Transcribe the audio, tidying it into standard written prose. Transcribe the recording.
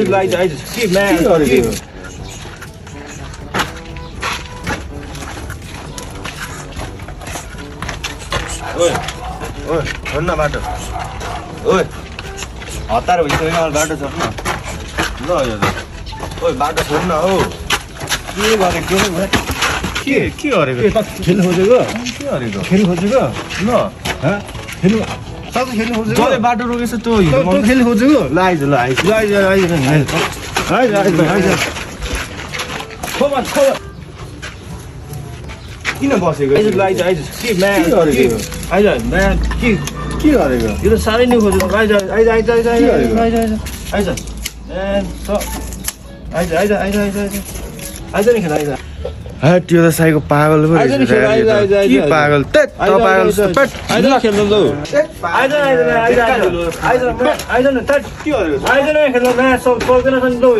आइज के म्या के गरेको ओए ओए छोड्न बाटो ओए हतार भइसक्यो बाटो छोड्न ल यो ओए बाटो छोड्न हौ के गरेको के गरेको खेल्नु खोजेको के गरेको खेल्नु खोजेको ल खेल्नु सबै खेल्नु खोजेको जसले बाटो रोकेछ तँ तँ खेल्नु खोजेको ल आइज ल आइज आइज किन बसेको आइज आइज के म्या के गरेको आइज म्या के के गरेको यो त साह्रै नै खोजेको आइज आइज आइज आइज आइज के गरेको? आइज आइज आइज आइज आइज आइज आइज आइज नि खेल आइज हट यो त साइको पागल पो आइज नि खेल आइज आइज आइज के पागल तेत त पागल पट आइज न खेल्नु लौ आइज आइज आइज आइज आइज आइज न तट के गरेको आइज न खेल्नु म्या सक्दैन लौ